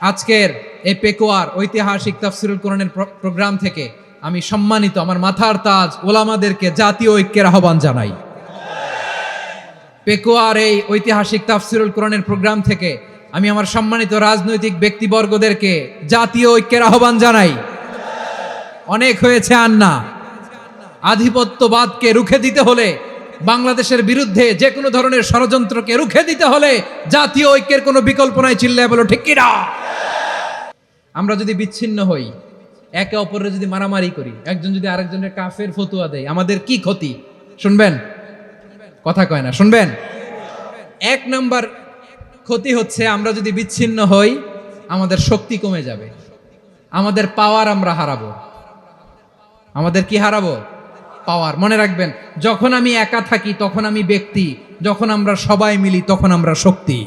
আজকের এই পেকুয়ার ঐতিহাসিক তাফসিরুল কোরআনের প্রোগ্রাম থেকে আমি সম্মানিত আমার মাথার তাজ ওলামাদেরকে জাতীয় ঐক্যের আহ্বান জানাই। পেকুয়ার এই ঐতিহাসিক তাফসিরুল কোরআনের প্রোগ্রাম থেকে আমি আমার সম্মানিত রাজনৈতিক ব্যক্তিবর্গদেরকে জাতীয় ঐক্যের আহ্বান জানাই। অনেক হয়েছে আর না। আধিপত্যবাদকে রুখে দিতে হলে, বাংলাদেশের বিরুদ্ধে যে কোনো ধরনের ষড়যন্ত্রকে রুখে দিতে হলে জাতীয় ঐক্যের কোনো বিকল্প নাই। চিল্লায় বলো ঠিক কিনা? আমরা যদি বিচ্ছিন্ন হই, একে অপরের যদি মারামারি করি, একজন যদি আরেকজনের কাফের ফতুয়া দেয়, আমাদের কি ক্ষতি? শুনবেন? কথা কয় না, শুনবেন? এক নাম্বার ক্ষতি হচ্ছে আমরা যদি বিচ্ছিন্ন হই, আমাদের শক্তি কমে যাবে, আমাদের পাওয়ার আমরা হারাবো। আমাদের কি হারাবো? পাওয়ার। মনে রাখবেন, যখন আমি একা থাকি তখন আমি ব্যক্তি, যখন আমরা সবাই মিলি তখন আমরা শক্তি।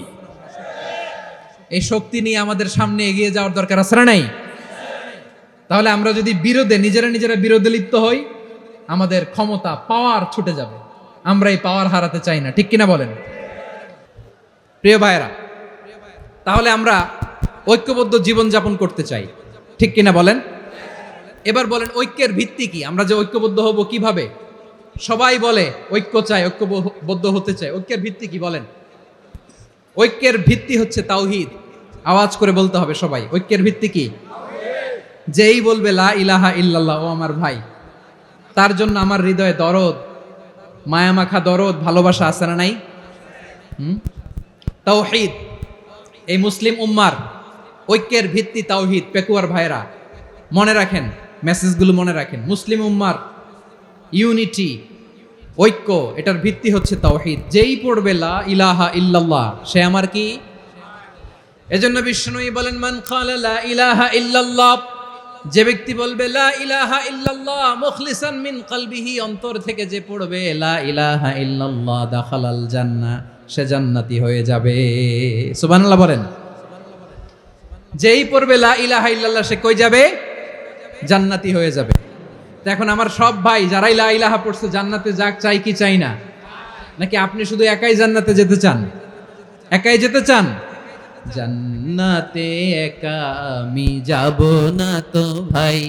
এই শক্তি নিয়ে আমাদের সামনে এগিয়ে যাওয়ার দরকার আছে না নাই? তাহলে আমরা যদি নিজেরা বিরোধে লিপ্ত হই, আমাদের ক্ষমতা, পাওয়ার ছুটে যাবে। আমরা এই পাওয়ার হারাতে চাই না, ঠিক কিনা বলেন? প্রিয় ভাইয়েরা, তাহলে আমরা ঐক্যবদ্ধ জীবনযাপন করতে চাই, ঠিক কিনা বলেন? এবার বলেন, ঐক্যের ভিত্তি কি? আমরা যে ঐক্যবদ্ধ হব কিভাবে? সবাই বলে ঐক্য চাই, ঐক্যবদ্ধ হতে চাই। ঐক্যের ভিত্তি কি বলেন? ঐক্যের ভিত্তি হচ্ছে তাওহীদ। আওয়াজ করে বলতে হবে সবাই, ঐক্যের ভিত্তি কি? যেই বলবে লা ইলাহা ইল্লাল্লাহ, ও আমার ভাই, তার জন্য আমার হৃদয়ে দরদ, মায়ামাখা দরদ, ভালোবাসা আছে না নাই? তাওহীদ। এই মুসলিম উম্মার ঐক্যের ভিত্তি তাওহীদ। পেকুয়ার ভাইরা মনে রাখেন, মেসেজগুলো মনে রাখেন। মুসলিম উম্মার ইউনিটি, ঐক্য, এটার ভিত্তি হচ্ছে তাওহীদ। যেই পড়বে লা ইলাহা ইল্লাল্লাহ, সে আমার কি? এজন্য বিষ্ণুই বলেন, মান ক্বালা লা ইলাহা ইল্লাল্লাহ, যে ব্যক্তি বলবে লা ইলাহা ইল্লাল্লাহ মুখলিসান মিন কলবিহি, অন্তর থেকে যে পড়বে লা ইলাহা ইল্লাল্লাহ, দাখালাল জান্নাহ, সে জান্নাতি হয়ে যাবে। সুবহানাল্লাহ বলেন। যেই পড়বে লা ইলাহা ইল্লাল্লাহ, সে কই যাবে? জান্নাতি হয়ে যাবে। তো এখন আমার সব ভাই যারাই লা ইলাহা পড়ছে জান্নাতে যাক, চাই কি চাই না? নাকি আপনি শুধু একাই জান্নাতে যেতে চান? একাই যেতে চান? জান্নাতে একা আমি যাব না তো ভাই,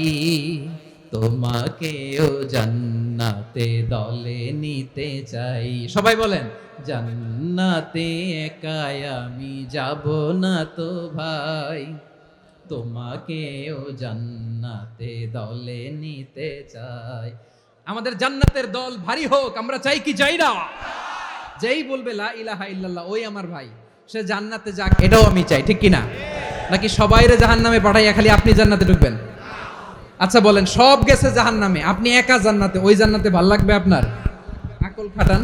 তোমাকেও জান্নাতে দলে নিতে চাই। সবাই বলেন, জান্নাতে একা আমি যাব না তো ভাই, তোমাকেও জান্নাতে দলে নিতে চাই। আমাদের জান্নাতের দল ভারী হোক, আমরা চাই কি চাই না? যেই বলবে লা ইলাহা ইল্লাল্লাহ, ওই আমার ভাই, সে জান্নাতে যাক, এটাও আমি চাই, ঠিক কিনা? নাকি সবাইরে জাহান্নামে পাঠাইয়া খালি আপনি জান্নাতে ঢুকবেন? আচ্ছা বলেন, সব গেছে জাহান্নামে, আপনি একা জান্নাতে, ওই জান্নাতে ভাল লাগবে আপনার? আকল খাটান।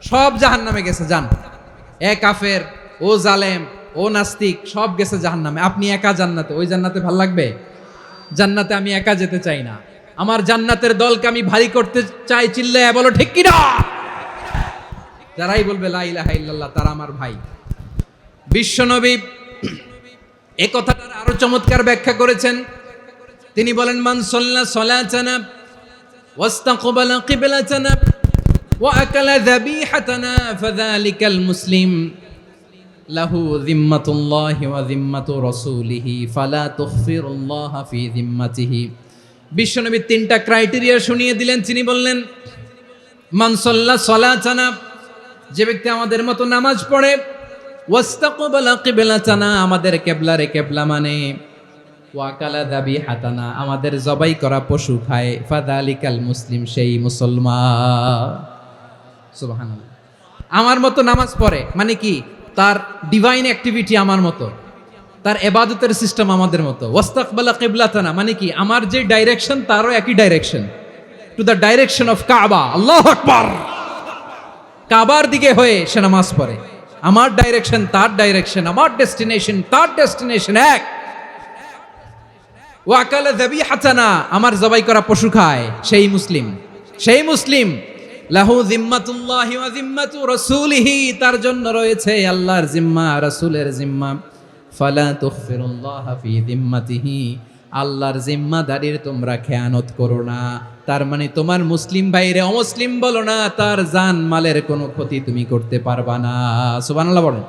সব জাহান্নামে গেছে, যান। এ কাফের, ও জালেম, ও নাস্তিক, সব গেছে জাহান্নামে, আপনি একা জান্নাতে, ওই জান্নাতে ভাল লাগবে? জান্নাতে আমি একা যেতে চাই না, আমার জান্নাতের দলকে আমি ভারী করতে চাই। চিল্লায়া বলো ঠিক কিনা? যারাই বলবে লা ইলাহা ইল্লাল্লাহ, তারা আমার ভাই। বিশ্বনবী এই কথাটার আরো চমৎকার ব্যাখ্যা করেছেন। তিনি বলেন, মান সাল্লা সালাতানা ওয়াস্তাকবালা কিবলাতানা ওয়া আকালা যাবিহাতানা ফাযালিকাল মুসলিম লাহু যিম্মাতুল্লাহি ওয়া যিম্মাতু রাসূলিহি ফালা তুখফিরুল্লাহা ফি যিম্মাতিহি। বিশ্বনবী তিনটা ক্রাইটেরিয়া শুনিয়ে দিলেন। তিনি বললেন, মান সাল্লা সালাতানা, যে ব্যক্তি আমাদের মতো নামাজ পড়ে, ওয়াস্তাকবালা কিবলাতানা, আমাদের কিবলারে কিবলা মানে, ওয়া আকালা যাবিহাতানা, আমাদের জবাই করা পশু খায়, ফাযালিকাল মুসলিম, সেই মুসলমান। সুবহানাল্লাহ। আমার মতো নামাজ পড়ে মানে কি? তার ডিভাইন অ্যাক্টিভিটি আমার মতো, তার ইবাদতের সিস্টেম আমাদের মতো। ওয়াস্তাকবালা কিবলাতানা মানে কি? আমার যে ডাইরেকশন তারও একই direction, to the direction of কাবা। আল্লাহু আকবার। কাবার দিকে হয়ে সে নামাজ পড়ে। আমার ডাইরেকশন তার ডাইরেকশন, আমার ডেস্টিনেশন তার ডেস্টিনেশন এক। ওয়া আকালা যাবিহাতানা, আমার জবাই করা পশু খায়, সেই মুসলিম। সেই মুসলিম। লাহু যিম্মাতুল্লাহি ওয়া যিম্মাতু রাসূলিহি, তার জন্য রয়েছে আল্লাহর জিম্মা, রাসূলের জিম্মা। ফালা তুখফিরুল্লাহা ফি যিম্মাতিহি, আল্লাহর জিম্মাদারির তোমরা খেয়ানত করো না। তার মানে তোমার মুসলিম ভাইরে অমুসলিম বলো না, তার জান মালের কোনো ক্ষতি তুমি করতে পারবা না। সুবহানাল্লাহ বলেন।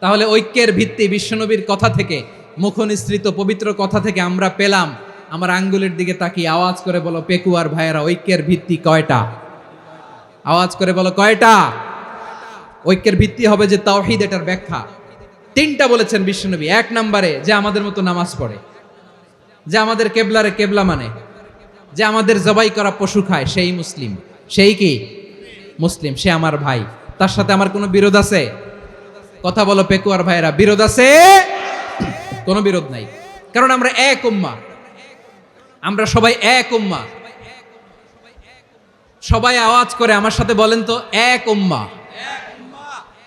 তাহলে ঐক্যের ভিত্তি বিশ্বনবীর কথা থেকে, মুখনিসৃত পবিত্র কথা থেকে আমরা পেলাম। আমার আঙ্গুলের দিকে তাকিয়ে আওয়াজ করে বলো পেকুয়ার ভাইয়েরা, ঐক্যের ভিত্তি কয়টা? আওয়াজ করে বলো কয়টা? ঐক্যের ভিত্তি হবে যে তাওহীদ, এটার ব্যাখ্যা 3টা বলেছেন বিশ্বনবী। 1 নম্বরে যে আমাদের মতো নামাজ পড়ে, যে আমাদের কেবলারে কেবলা মানে, যে আমাদের জবাই করা পশু খায়, সেই মুসলিম। সেই কি মুসলিম? সে আমার ভাই। তার সাথে আমার কোনো বিরোধ আছে? কথা বলো পেকুয়ার ভাইরা, বিরোধ আছে? কোনো বিরোধ নাই, কারণ আমরা এক উম্মাহ, আমরা সবাই এক উম্মাহ। সবাই আওয়াজ করে আমার সাথে বলেন তো, এক উম্মাহ।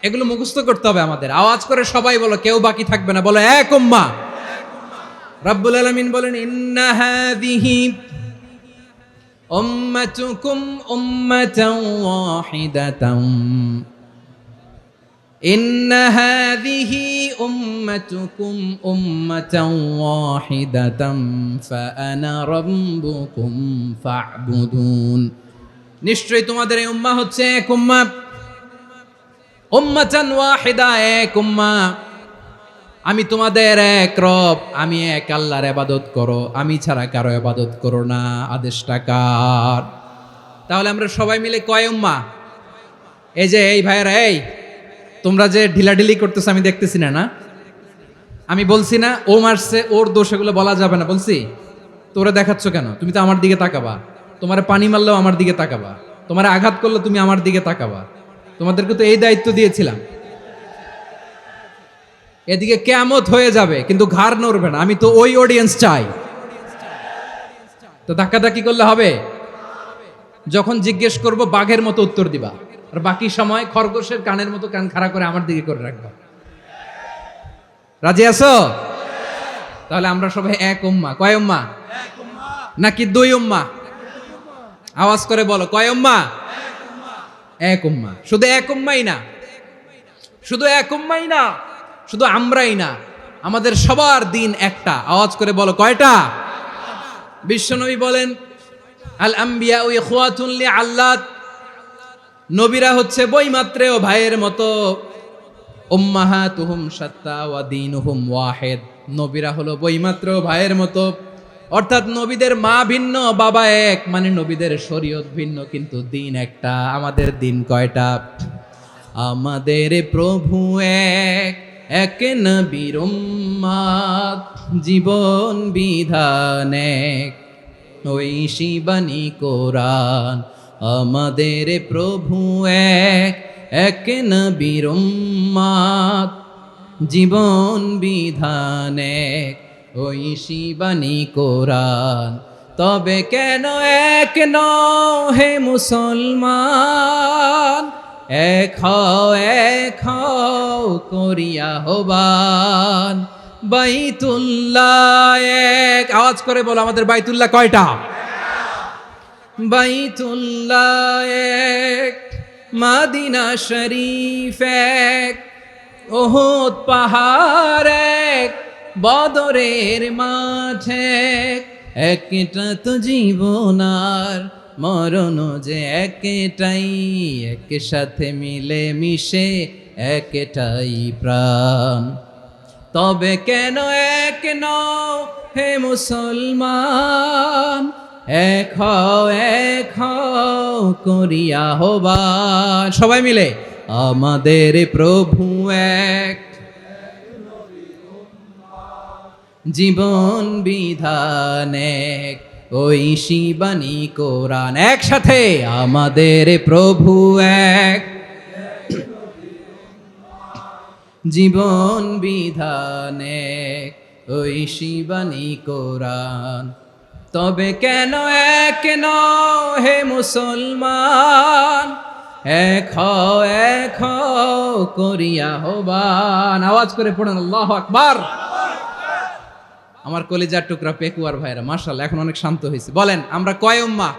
এগুলো মুখস্থ করতে হবে আমাদের। আওয়াজ করে সবাই বলো, কেউ বাকি থাকবে না, বলো এক উম্মাহ। রব্বুল আলামিন বলেন, ইন্না হাযিহি উম্মাতুকুম উম্মাতান ওয়াহিদাতান, ইন্না হাযিহি উম্মাতুকুম উম্মাতান ওয়াহিদাতান ফাআনা রাব্বুকুম ফা'বুদুন। নিশ্চয়ই তোমাদের এই উম্মাহ হচ্ছে এক উম্মাহ, উম্মাতান ওয়াহিদা, এক উম্মাহ। আমি তোমাদের এক রব, আমি এক আল্লাহর ইবাদত করো, আমি ছাড়া কারো ইবাদত করো না। আদেশটা কার? তাহলে আমরা সবাই মিলে কয় উম্মাহ? এই যে এই ভাইয়েরা, এই তোমরা যে ঢিলাঢিলি করতেছো আমি দেখতেছি না, না আমি বলছি না ও মারছে ওর দোষ, এগুলো বলা যাবে না বলছি? তোরা দেখাচ্ছ কেন? তুমি তো আমার দিকে তাকাবা। তোমারে পানি মারলেও আমার দিকে তাকাবা, তোমারে আঘাত করলে তুমি আমার দিকে তাকাবা। তোমাদেরকে তো এই দায়িত্ব দিয়েছিলাম। এদিকে কিয়ামত হয়ে যাবে কিন্তু ঘাড় নড়বে না, আমি তো ওই অডিয়েন্স চাই। তো ধাক্কাধাক্কি করলে হবে? যখন জিজ্ঞেস করব বাঘের মতো উত্তর দিবা, আর বাকি সময় খরগোশের কানের মতো কান খাড়া করে আমার দিকে করে রাখবা। রাজি আছো? তাহলে আমরা সবাই এক উম্মাহ। কয় উম্মাহ? নাকি দুই উম্মাহ? আওয়াজ করে বলো, কয় উম্মাহ? এক উম্মাহ। শুধু এক উম্মাই না, শুধু এক উম্মাই না, শুধু আমরাই না, আমাদের সবার দিন একটা। আওয়াজ করে বলো কয়টা? বিশ্বনবী বলেন, আল আম্বিয়া ইখওয়াতুন লিআল্লাত, নবীরা হচ্ছে বইমাত্রেও ভাইয়ের মতো। উম্মাহাতুহুম শাত্তা ওয়া দীনুহুম ওয়াহিদ, নবীরা হলো বইমাত্রেও ভাইয়ের মতো। অর্থাৎ নবীদের মা ভিন্ন, বাবা এক, মানে নবীদের শরীয়ত ভিন্ন, কিন্তু দিন একটা। আমাদের দিন কয়টা? আমাদের প্রভু এক, এক নবীর উম্মাত, জীবন বিধান এক, ঐশী বাণী কোরআন। আমাদের প্রভু এক, এক নবীর উম্মাত, জীবন বিধান এক, ঐশী বাণী কোরআন। তবে কেন এক নও হে মুসলমান, এক হও করিয়া আহ্বান। বাইতুল্লাহ এক, আওয়াজ করে বলো আমাদের বাইতুল্লাহ কয়টা? বাইতুল্লাহ এক, মদিনা শরীফ এক, উহুদ পাহাড় এক, বদরের মাঠ এক। একটা তো জীবন আর মরণ যে একটাই, এক সাথে মিলে মিশে একটাই প্রাণ। তবে কেন এক নও হে মুসলমান, এক হও করিয়া আহ্বান। সবাই মিলে, আমাদের প্রভু এক, জীবন বিধান এক, ঐশী বাণী কোরআন। একসাথে, আমাদের প্রভু এক, জীবন বিধান এক, ঐশী বাণী কোরআন। তবে কেন এক নও হে মুসলমান, এক হও করিয়া আহ্বান। আওয়াজ করে পড়েন আল্লাহু আকবার। আমার কলিজার টুকরা পেকুয়ার ভাইরা, মাশাআল্লাহ এখন অনেক শান্ত হয়েছে। বলেন আমরা কয় উম্মাহ?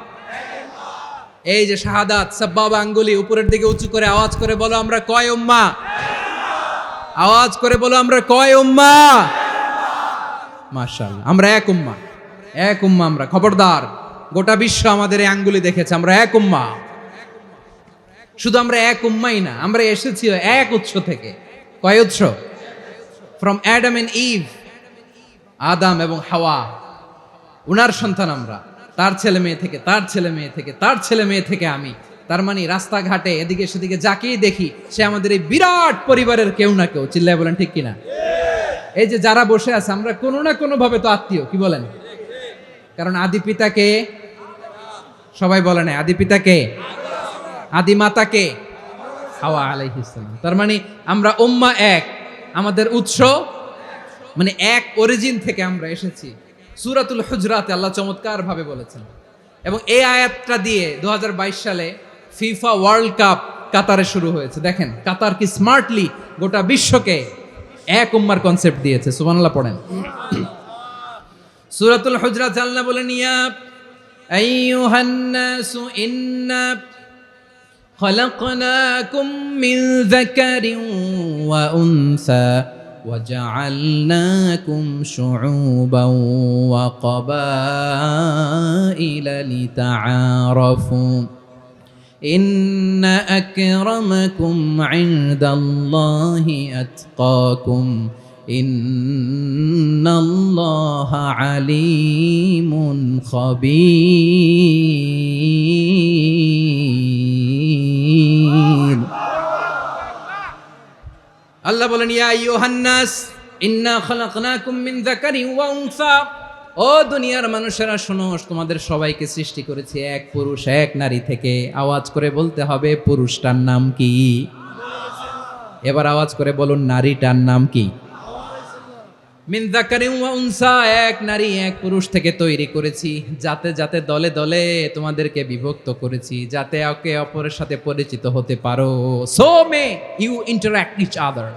এই যে শাহাদাত, সাব্বাবা আঙ্গুলি উপরের দিকে উঁচু করে আওয়াজ করে বলো আমরা কয় উম্মাহ? আওয়াজ করে বলো আমরা কয় উম্মাহ? মাশাআল্লাহ, আমরা এক উম্মাহ, এক উম্মাহ আমরা। খবরদার, গোটা বিশ্ব আমাদের এই আঙ্গুলি দেখেছে, আমরা এক উম্মাহ। শুধু আমরা এক উম্মাই না, আমরা এসেছি এক উৎস থেকে। কয় উৎস? ফ্রম অ্যাডাম এন্ড ইভ, আদাম এবং হাওয়া, উনার সন্তান আমরা, তার ছেলে মেয়ে থেকে, তার ছেলে মেয়ে থেকে, তার ছেলে মেয়ে থেকে আমি। তার মানে রাস্তাঘাটে এদিকে সেদিকে যাকেই দেখি সে আমাদের এই বিরাট পরিবারের কেউ না কেউ। চিল্লায় বলেন ঠিক কিনা? এই যে যারা বসে আছে আমরা কোনো না কোনো ভাবে তো আত্মীয়, কি বলেন? কারণ আদি পিতাকে সবাই বলে না, আদি পিতাকে, আদি মাতাকে হাওয়া আলাইহিস সালাম। তার মানে আমরা উম্মাহ এক, আমাদের উৎস মানে এক অরিজিন থেকে আমরা এসেছি। সূরাতুল হুজরাতে আল্লাহ চমৎকার ভাবে বলেছেন, এবং এই আয়াতটা দিয়ে 2022 সালে ফিফা ওয়ার্ল্ড কাপ কাতারে শুরু হয়েছে। দেখেন কাতার কি স্মার্টলি গোটা বিশ্বকে এক উম্মার কনসেপ্ট দিয়েছে। সুবহানাল্লাহ পড়েন। সূরাতুল হুজরাত আল্লাহ বলেন, ইয়া আইয়ুহান নাসু ইন্না খলাকনাকুম মিন যাকারিন ওয়া উনসা وجعلناكم شعوبا وقبائل لتعارفوا إن أكرمكم عند الله أتقاكم إن الله عليم خبير। আল্লাহ বলেন, ইয়া আইয়ুহান নাস ইন্না খলাকনাকুম মিন যাকারিন ওয়া উনসা, ও দুনিয়ার মানুষেরা শোনো, তোমাদের সবাইকে সৃষ্টি করেছি এক পুরুষ এক নারী থেকে। আওয়াজ করে বলতে হবে পুরুষটার নাম কি? এবার আওয়াজ করে বলুন নারীটার নাম কি? মিন যাকারিন ওয়া উনসা, এক নারী এক পুরুষ থেকে তৈরি করেছি। যাতে যাতে দলে দলে তোমাদেরকে বিভক্ত করেছি, যাতে একে অপরের সাথে পরিচিত হতে পারো। So may you interact each other.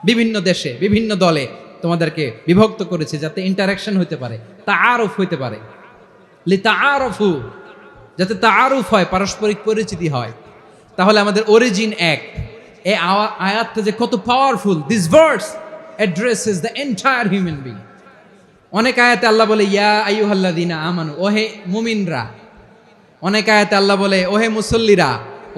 বিভিন্ন দেশে বিভিন্ন দলে তোমাদেরকে বিভক্ত করেছি যাতে ইন্টারাকশন হতে পারে, তাআরুফ হতে পারে। লিতাআরফু, যাতে তাআরুফ হয়, পারস্পরিক পরিচিতি হয়। তাহলে আমাদের অরিজিন এক। এই আয়াতটা যে কত powerful! This verse addresses the entire human being. অনেক আয়াতে আল্লাহ বলে ইয়া আইয়ুহাল্লাযীনা আমানু, ওহে মুমিনরা। অনেক আয়াতে আল্লাহ বলে ওহে মুসল্লিরা,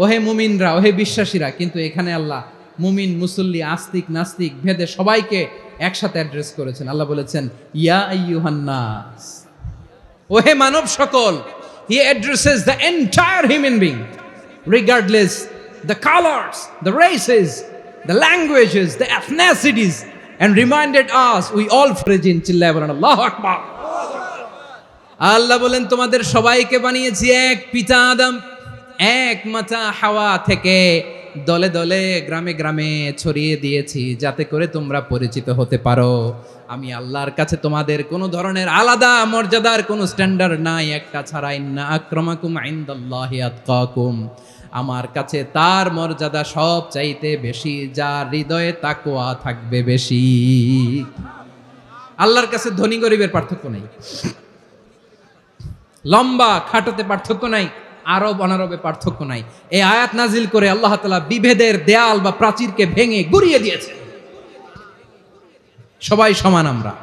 ওহে মুমিনরা, ওহে বিশ্বাসীরা। কিন্তু এখানে আল্লাহ মুমিন মুসল্লি আস্তিক নাস্তিক ভেদে সবাইকে একসাথে অ্যাড্রেস করেছেন। আল্লাহ বলেছেন ইয়া আইয়ুহান নাস, ওহে মানব সকল। He addresses the entire human being regardless the colors, the races, the languages, the ethnicities, and reminded us we all origin. চিল্লায় বলেন আল্লাহু আকবার। আল্লাহ বলেন তোমাদের সবাইকে বানিয়েছি এক পিতা আদম, এক মাতা হাওয়া থেকে। দলে দলে গ্রামে গ্রামে ছড়িয়ে দিয়েছি যাতে করে তোমরা পরিচিত হতে পারো। আমি আল্লাহর কাছে তোমাদের কোনো ধরনের আলাদা মর্যাদার কোনো স্ট্যান্ডার্ড নাই একটা ছাড়া। ইন্না আক্রামাকুম ইনদাল্লাহি আতকাকুম, আমার কাছে তার মর্যাদা সব চাইতে বেশি যার হৃদয়ে তাকওয়া থাকবে বেশি। আল্লাহর কাছে ধনী গরিবের পার্থক্য নাই, লম্বা খাটোতে পার্থক্য নাই, আরব অনারবে পার্থক্য নাই। এই আয়াত নাজিল করে আল্লাহ তাআলা বিভেদের দেয়াল বা প্রাচীরকে ভেঙে গুড়িয়ে দিয়েছে। সবাই সমান, আমরা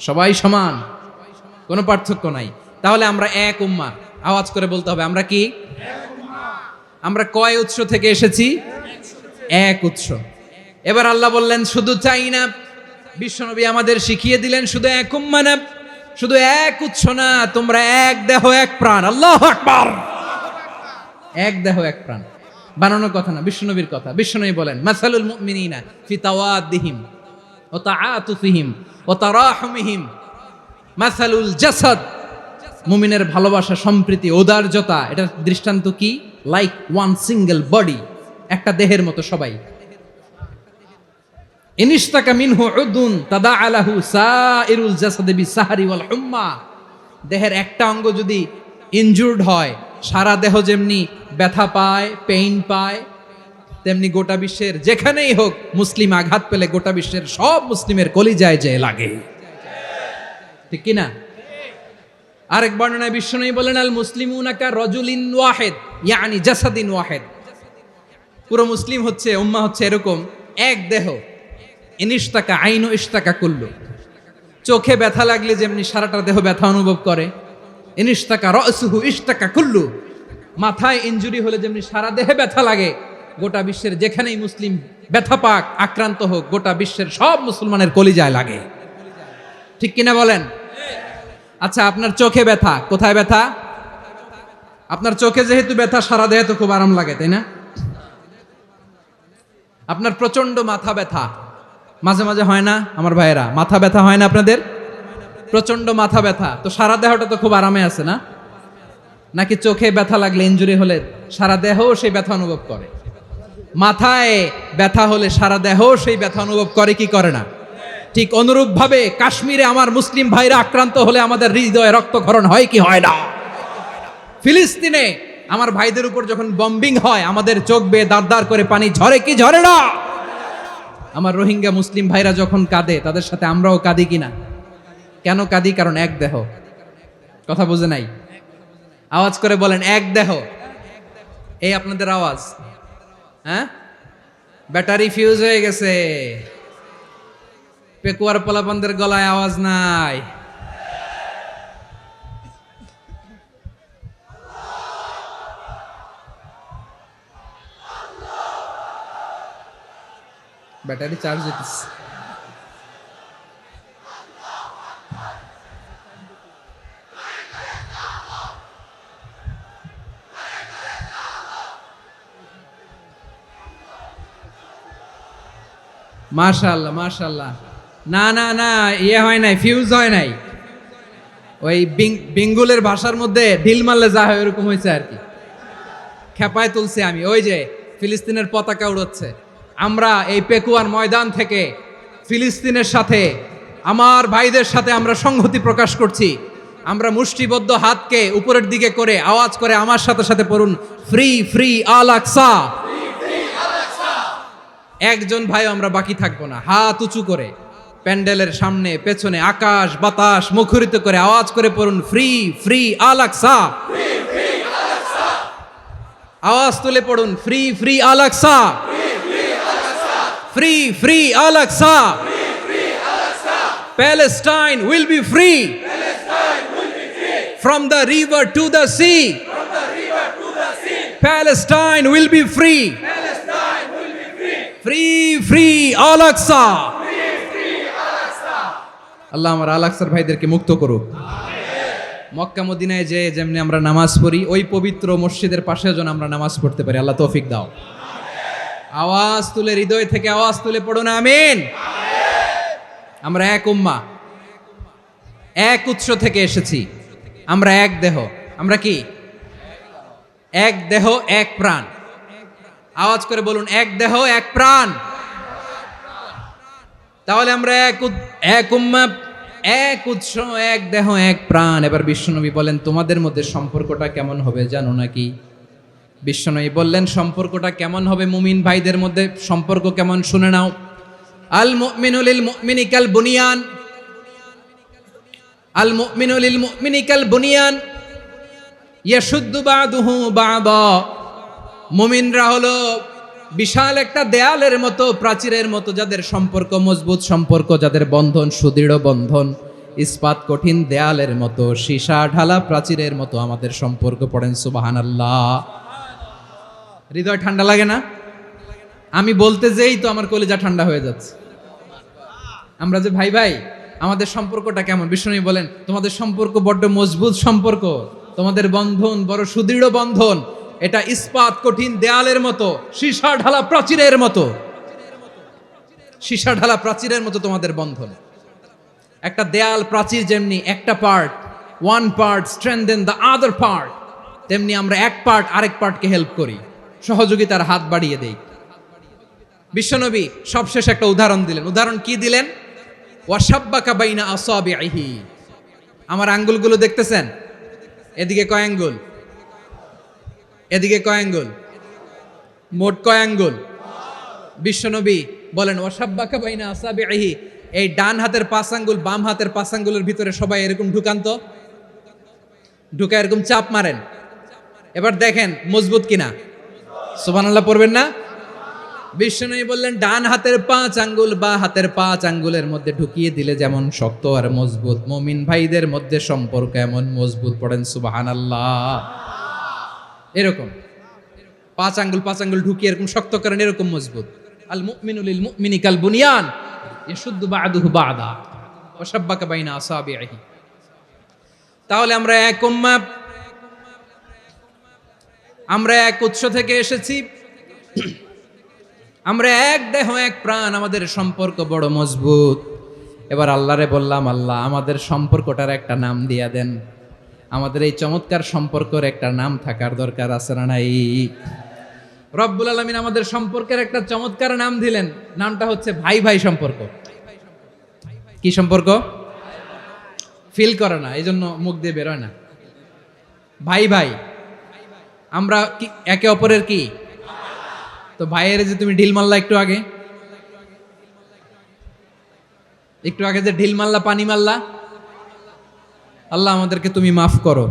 সবাই সমান, কোনো পার্থক্য নাই। তাহলে আমরা এক উম্মাহ। আওয়াজ করে বলতে হবে আমরা কি? আমরা কয় উৎস থেকে এসেছি? এক উৎস। এবার আল্লাহ বললেন শুধু চাই না, বিশ্বনবী আমাদের শিখিয়ে দিলেন শুধু এক উম্মাহ না, শুধু এক উৎস না, তোমরা এক দেহ এক প্রাণ। আল্লাহু আকবার। এক দেহ এক প্রাণ বানানোর কথা না, বিশ্বনবীর কথা। বিশ্বনবী বলেন মাসালুল মুমিনিনা ফি তাওয়াদ্দিহিম ওয়া তাআতুফিহিম ওয়া তারাহুমিহিম মাসালুল জাসাদ। মুমিনের ভালোবাসা, সম্প্রীতি, ঔদার্যতা, এটার দৃষ্টান্ত কি? লাইক ওয়ান সিঙ্গেল বডি, একটা দেহের মতো সবাই। ইনিশতাকা মিনহু উদুন তাদাআ লাহু সাইরুল জাসাদি বিসাহরি ওয়াল হুম্মা। দেহের একটা অঙ্গ যদি ইনজুর্ড হয়, সারা দেহ যেমনি ব্যথা পায়, পেইন পায়, তেমনি গোটা বিশ্বের যেখানেই হোক মুসলিম আঘাত পেলে গোটা বিশ্বের সব মুসলিমের কলিজায় যে লাগে, ঠিক কিনা? আরেক বর্ণনায় বিশ্বনবী বলেন আল মুসলিমুনা কা রাজুলিন ওয়াহিদ ইয়ানি জাসাদিন ওয়াহিদ। পুরো মুসলিম হচ্ছে, উম্মাহ হচ্ছে এরকম এক দেহ। ইনিশতাকা আইনু ইশতাকা কুল্লু, চোখে ব্যথা লাগলে যেমনি সারাটা দেহ ব্যথা অনুভব করে। ইনিশতাকা রাসুহু ইশতাকা কুল্লু, মাথায় ইনজুরি হলে যেমনি সারা দেহে ব্যথা লাগে, গোটা বিশ্বের যেখানেই মুসলিম ব্যথা পাক, আক্রান্ত হোক, গোটা বিশ্বের সব মুসলমানের কলিজায় লাগে। ঠিক কিনা বলেন? আচ্ছা, আপনার চোখে ব্যথা, কোথায় ব্যথা? আপনার চোখে যেহেতু ব্যথা, সারা দেহে তো খুব আরাম লাগে, তাই না? আপনার প্রচন্ড মাথা ব্যথা মাঝে মাঝে হয় না আমার ভাইয়েরা? মাথা ব্যথা হয় না আপনাদের? প্রচন্ড মাথা ব্যথা, তো সারা দেহটা তো খুব আরামে আছে না? নাকি চোখে ব্যথা লাগলে, ইনজুরি হলে সারা দেহ সেই ব্যথা অনুভব করে? মাথায় ব্যথা হলে সারা দেহ সেই ব্যথা অনুভব করে কি করে না? ঠিক অনুরূপ ভাবে কাশ্মীরে আমার মুসলিম ভাইরা আক্রান্ত হলে আমাদের হৃদয়ে রক্তক্ষরণ হয় কি হয় না? ফিলিস্তিনে আমার ভাইদের উপর যখন বম্বিং হয়, আমাদের চোখ বেয়ে দাঁড় দাঁড় করে পানি ঝরে কি ঝরে না? আমার রোহিঙ্গা মুসলিম ভাইরা যখন কাঁদে, তাদের সাথে আমরাও কাঁদি কিনা? কেন কাঁদি? কারণ এক দেহ। কথা বুঝে নাই? আওয়াজ করে বলেন, এক দেহ। এই আপনাদের আওয়াজ, হ্যাঁ? ব্যাটারি ফিউজ হয়ে গেছে, পেকুয়ার পোলাপানদের গলায় আওয়াজ নাই। ব্যাটারি চার্জ হইতেছে। মাশাআল্লাহ মাশাআল্লাহ। না না না, ইয়ে হয় নাই, ফিউজ হয় নাই। ওই বেঙ্গলের ভাষার মধ্যে ঢিল মারলে যা হয় এরকম হয়েছে আর কি। খেপায় তুলছে আমি। ওই যে ফিলিস্তিনের পতাকা উড়াচ্ছে, আমরা এই পেকুয়ার ময়দান থেকে ফিলিস্তিনের সাথে, আমার ভাইদের সাথে আমরা সংহতি প্রকাশ করছি। আমরা মুষ্টিবদ্ধ হাতকে উপরের দিকে করে আওয়াজ করে আমার সাথে সাথে পড়ুন, ফ্রি ফ্রি আল আকসা। একজন ভাই আমরা বাকি থাকবো না। হাত উঁচু করে প্যান্ডেলের সামনে পেছনে আকাশ বাতাস মুখরিত করে আওয়াজ করে পড়ুন, ফ্রি ফ্রি আল আকসা। আওয়াজ তুলে পড়ুন, free free Al Aqsa, free free Al Aqsa. Palestine will be free from the river to the sea. Palestine will be free. Free free Al Aqsa. আল্লাহ আমার আল আকসার ভাইদেরকে মুক্ত করুক। মক্কা মদিনায় যে যেমনি আমরা নামাজ পড়ি, ওই পবিত্র মসজিদের পাশে যেন আমরা নামাজ পড়তে পারি। আল্লাহ তৌফিক দাও। আওয়াজ তুলে, হৃদয় থেকে আওয়াজ তুলে পড়ুন আমিন। আমরা এক উম্মাহ, এক উৎস থেকে এসেছি, আমরা এক দেহ। আমরা কি? এক দেহ এক প্রাণ। আওয়াজ করে বলুন, এক দেহ এক প্রাণ। তাহলে আমরা এক উম্মাহ, এক উৎস, এক দেহ এক প্রাণ। এবার বিশ্বনবী বলেন, তোমাদের মধ্যে সম্পর্কটা কেমন হবে জানো নাকি? বিশ্বনবী বললেন, সম্পর্কটা কেমন হবে মুমিন ভাইদের মধ্যে? সম্পর্ক কেমন শুনে নাও। আল মুমিনু লিল মুমিনি কাল বুনিয়ান, আল মুমিনু লিল মুমিনি কাল বুনিয়ান ইয়াশুদ্দু বাদুহু বাদা। মুমিনরা হলো বিশাল একটা দেয়ালের মতো, প্রাচীরের মতো, যাদের সম্পর্ক মজবুত সম্পর্ক, যাদের বন্ধন সুদৃঢ় বন্ধন, ইস্পাত কঠিন দেয়ালের মতো, সীসা ঢালা প্রাচীরের মতো আমাদের সম্পর্ক। পড়েন সুবহানাল্লাহ। হৃদয় ঠান্ডা লাগে না? আমি বলতে যেই তো আমার কলিজা ঠান্ডা হয়ে যাচ্ছে। আমরা যে ভাই ভাই, আমাদের সম্পর্কটা কেমন? বিষ্ণু বলেন, তোমাদের সম্পর্ক বড্ড মজবুত সম্পর্ক, তোমাদের বন্ধন বড় সুদৃঢ় বন্ধন, এটা ইস্পাত কঠিন দেয়ালের মতো, সীসা ঢালা প্রাচীরের মতো, সীসা ঢালা প্রাচীরের মতো তোমাদের বন্ধন। একটা দেয়াল প্রাচীর যেমনি একটা part, one part strengthen the other part, তেমনি আমরা এক পার্ট আরেক পার্টকে হেল্প করি, সহযোগিতার হাত বাড়িয়ে দেই। বিশ্বনবী সবশেষ একটা উদাহরণ দিলেন। উদাহরণ কি দিলেন? ওয়াশাব্বাকা বাইনা আসাবিহি। আমার আঙ্গুলগুলো দেখতেছেন? এদিকে কয় আঙ্গুল, এদিকে কয় আঙ্গুল, মোট কয় আঙ্গুল? বিশ্বনবী বলেন, ওয়াশাব্বাকা বাইনা আসাবিহি। এই ডান হাতের 5 আঙ্গুল বাম হাতের 5 আঙ্গুলের ভিতরে সবাই এরকম ঢুকান তো, ঢুকা এরকম চাপ মারেন। এবার দেখেন মজবুত কিনা। সুবহানাল্লাহ পড়বেন না? বিশ্বনবী বললেন, ডান হাতের 5 আঙ্গুল বা হাতের 5 আঙ্গুলের মধ্যে ঢুকিয়ে দিলে যেমন শক্ত আর মজবুত, মুমিন ভাইদের মধ্যে সম্পর্ক এমন মজবুত। পড়েন সুবহানাল্লাহ। এরকম পাঁচ আঙ্গুল ঢুকিয়ে এরকম শক্ত করেন, এরকম মজবুত। আল মুমিনু লিল মুমিনি কাল বুনিয়ান ইয়াশুদ্দু বা'দুহু বা'দা ওয়া শাব্বাকা বাইনা আসাবিহি। তাহলে আমরা এক উম্মাহ, আমরা এক উৎস থেকে এসেছি, আমরা এক দেহ এক প্রাণ, আমাদের সম্পর্ক বড় মজবুত। এবার আল্লাহরে বললাম, আল্লাহ আমাদের সম্পর্কটার একটা নাম দিয়া দেন। আমাদের এই চমৎকার সম্পর্কের একটা নাম থাকার দরকার আছে না নাই? রব্বুল আলামিন আমাদের সম্পর্কের একটা চমৎকার নাম দিলেন, নামটা হচ্ছে ভাই ভাই সম্পর্ক। কি সম্পর্ক? ফিল করে না, এই জন্য মুখ দিয়ে বেরোয় না। ভাই ভাই, আমরা কি একে অপরের কি? তো ভাইয়ের যে তুমি ঢিল মারলা একটু আগে যে ঢিল মারলা, পানি মারলা, আল্লাহ আমাদেরকে তুমি মাফ করো।